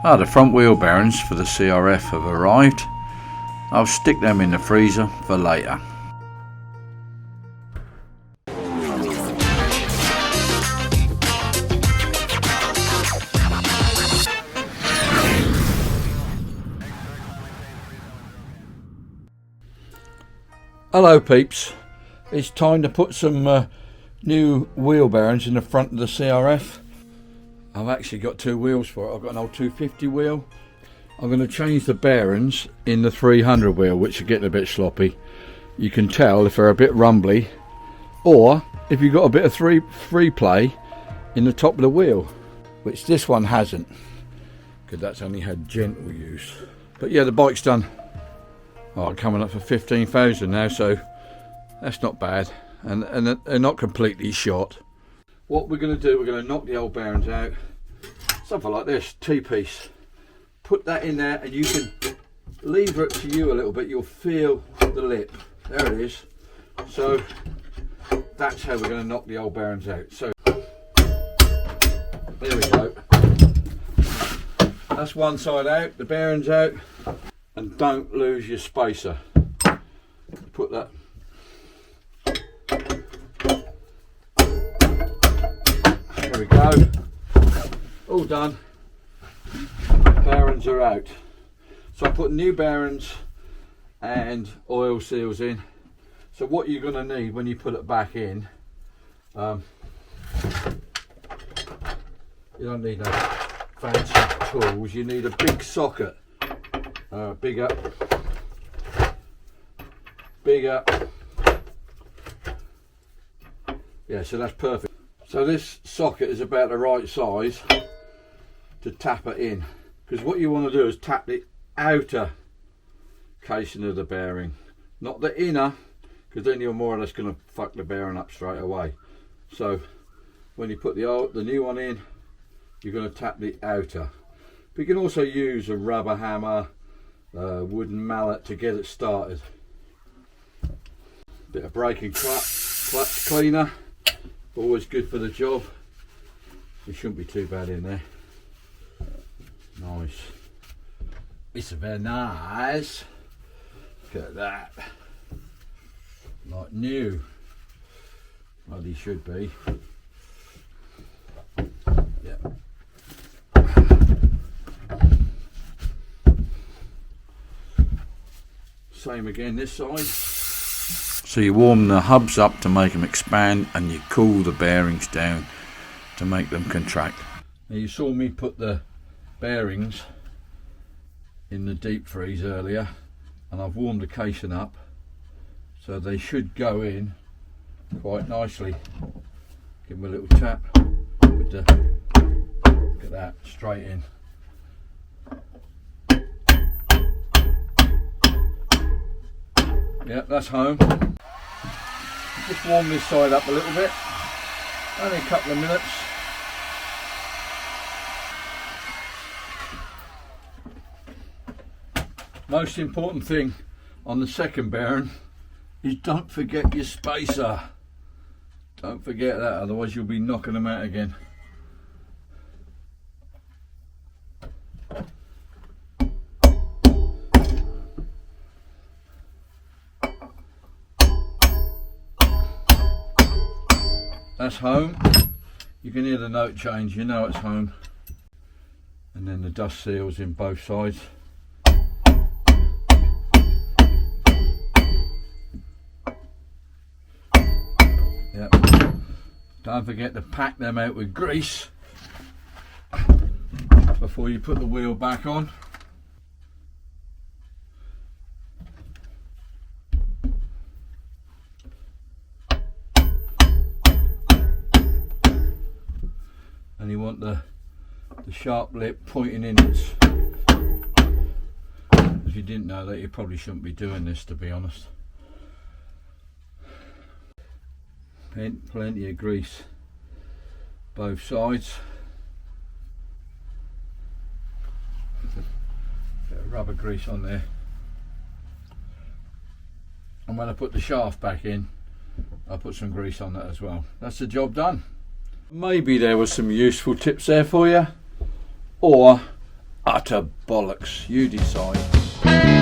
The front wheel bearings for the CRF have arrived. I'll stick them in the freezer for later. Hello peeps, it's time to put some new wheel bearings in the front of the CRF. I've actually got two wheels for it. I've got an old 250 wheel. I'm going to change the bearings in the 300 wheel, which are getting a bit sloppy. You can tell if they're a bit rumbly, or if you've got a bit of free play in the top of the wheel, which this one hasn't, because that's only had gentle use. But yeah, the bike's done. Coming up for 15,000 now, so that's not bad, and they're not completely shot. What we're going to do, we're going to knock the old bearings out, something like this, T-piece. Put that in there, and you can lever it to you a little bit. You'll feel the lip. There it is. So that's how we're going to knock the old bearings out. So there we go. That's one side out, the bearings out. And don't lose your spacer. Put that. There we go. All done. Bearings are out. So I put new bearings and oil seals in. So what you're going to need when you put it back in, you don't need no fancy tools. You need a big socket. Bigger. Yeah, so that's perfect. So this socket is about the right size to tap it in, because what you want to do is tap the outer casing of the bearing, not the inner, because then you're more or less going to fuck the bearing up straight away. So when you put the new one in, you're going to tap the outer. But you can also use a rubber hammer, wooden mallet to get it started. Bit of brake and clutch cleaner, always good for the job. It shouldn't be too bad in there. Nice. It's very nice. Look at that. Like new. Well, they should be. Yeah. Same again this side. So you warm the hubs up to make them expand, and you cool the bearings down to make them contract. Now you saw me put the bearings in the deep freeze earlier, and I've warmed the casing up, so they should go in quite nicely. Give them a little tap with the, look at that, straight in. Yep, that's home. Just warm this side up a little bit, only a couple of minutes. Most important thing on the second bearing is don't forget your spacer. Don't forget that, otherwise you'll be knocking them out again. That's home. You can hear the note change, you know it's home. And then the dust seals in both sides. Yep. Don't forget to pack them out with grease before you put the wheel back on. And you want the sharp lip pointing inwards. If you didn't know that, you probably shouldn't be doing this, to be honest. Plenty of grease both sides. Bit of rubber grease on there. And when I put the shaft back in, I'll put some grease on that as well. That's the job done. Maybe there was some useful tips there for you, or utter bollocks. You decide.